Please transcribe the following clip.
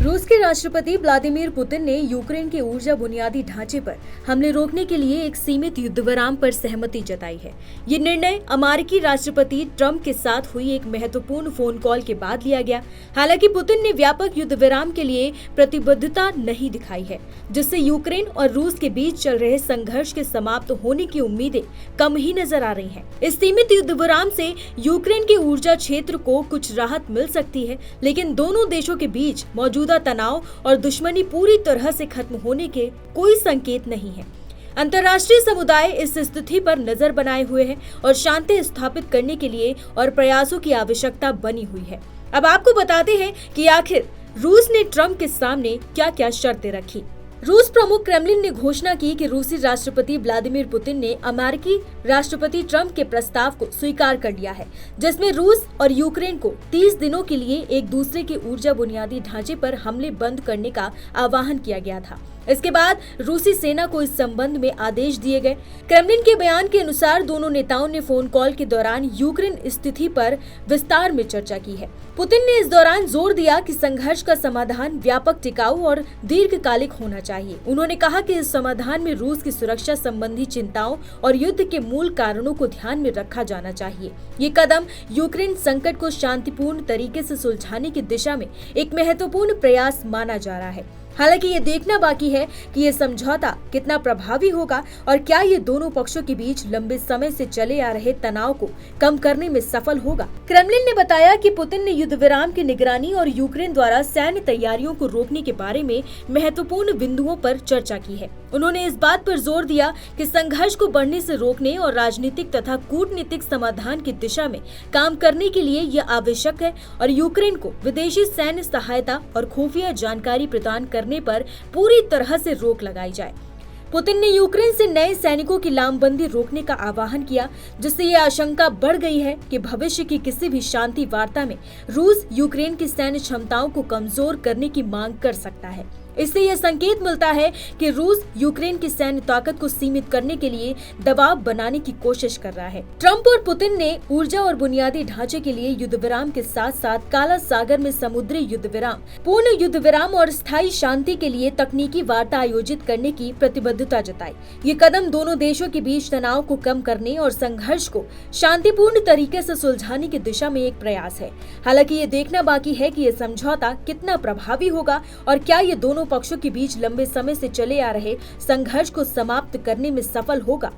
रूस के राष्ट्रपति व्लादिमीर पुतिन ने यूक्रेन के ऊर्जा बुनियादी ढांचे पर हमले रोकने के लिए एक सीमित युद्धविराम पर सहमति जताई है। ये निर्णय अमेरिकी राष्ट्रपति ट्रंप के साथ हुई एक महत्वपूर्ण फोन कॉल के बाद लिया गया। हालांकि पुतिन ने व्यापक युद्धविराम के लिए प्रतिबद्धता नहीं दिखाई है, जिससे यूक्रेन और रूस के बीच चल रहे संघर्ष के समाप्त होने की उम्मीदें कम ही नजर आ रही हैं। इस सीमित युद्धविराम से यूक्रेन के ऊर्जा क्षेत्र को कुछ राहत मिल सकती है, लेकिन दोनों देशों के बीच मौजूदा तनाव और दुश्मनी पूरी तरह से खत्म होने के कोई संकेत नहीं है। अंतर्राष्ट्रीय समुदाय इस स्थिति पर नजर बनाए हुए है और शांति स्थापित करने के लिए और प्रयासों की आवश्यकता बनी हुई है। अब आपको बताते हैं कि आखिर रूस ने ट्रंप के सामने क्या-क्या शर्तें रखी। रूस प्रमुख क्रेमलिन ने घोषणा की कि रूसी राष्ट्रपति व्लादिमीर पुतिन ने अमेरिकी राष्ट्रपति ट्रंप के प्रस्ताव को स्वीकार कर लिया है, जिसमें रूस और यूक्रेन को 30 दिनों के लिए एक दूसरे के ऊर्जा बुनियादी ढांचे पर हमले बंद करने का आह्वान किया गया था। इसके बाद रूसी सेना को इस संबंध में आदेश दिए गए। क्रेमलिन के बयान के अनुसार दोनों नेताओं ने फोन कॉल के दौरान यूक्रेन स्थिति पर विस्तार में चर्चा की है। पुतिन ने इस दौरान जोर दिया कि संघर्ष का समाधान व्यापक, टिकाऊ और दीर्घकालिक होना चाहिए। उन्होंने कहा कि इस समाधान में रूस की सुरक्षा संबंधी चिंताओं और युद्ध के मूल कारणों को ध्यान में रखा जाना चाहिए। ये कदम यूक्रेन संकट को शांतिपूर्ण तरीके से सुलझाने की दिशा में एक महत्वपूर्ण प्रयास माना जा रहा है। हालांकि ये देखना बाकी है कि ये समझौता कितना प्रभावी होगा और क्या ये दोनों पक्षों के बीच लंबे समय से चले आ रहे तनाव को कम करने में सफल होगा। क्रेमलिन ने बताया कि पुतिन ने युद्धविराम की निगरानी और यूक्रेन द्वारा सैन्य तैयारियों को रोकने के बारे में महत्वपूर्ण बिंदुओं पर चर्चा की है। उन्होंने इस बात पर जोर दिया कि संघर्ष को बढ़ने से रोकने और राजनीतिक तथा कूटनीतिक समाधान की दिशा में काम करने के लिए यह आवश्यक है और यूक्रेन को विदेशी सैन्य सहायता और खुफिया जानकारी प्रदान करने पर पूरी तरह से रोक लगाई जाए। पुतिन ने यूक्रेन से नए सैनिकों की लामबंदी रोकने का आह्वान किया, जिससे ये आशंका बढ़ गई है कि भविष्य की किसी भी शांति वार्ता में रूस यूक्रेन की सैन्य क्षमताओं को कमजोर करने की मांग कर सकता है। इससे यह संकेत मिलता है कि रूस यूक्रेन की सैन्य ताकत को सीमित करने के लिए दबाव बनाने की कोशिश कर रहा है। ट्रंप और पुतिन ने ऊर्जा और बुनियादी ढांचे के लिए युद्धविराम के साथ साथ काला सागर में समुद्री युद्धविराम, पूर्ण युद्धविराम और स्थायी शांति के लिए तकनीकी वार्ता आयोजित करने की प्रतिबद्धता जताई। ये कदम दोनों देशों के बीच तनाव को कम करने और संघर्ष को शांतिपूर्ण तरीके से सुलझाने की दिशा में एक प्रयास है। हालांकि ये देखना बाकी है कि यह समझौता कितना प्रभावी होगा और क्या ये दोनों पक्षों के बीच लंबे समय से चले आ रहे संघर्ष को समाप्त करने में सफल होगा।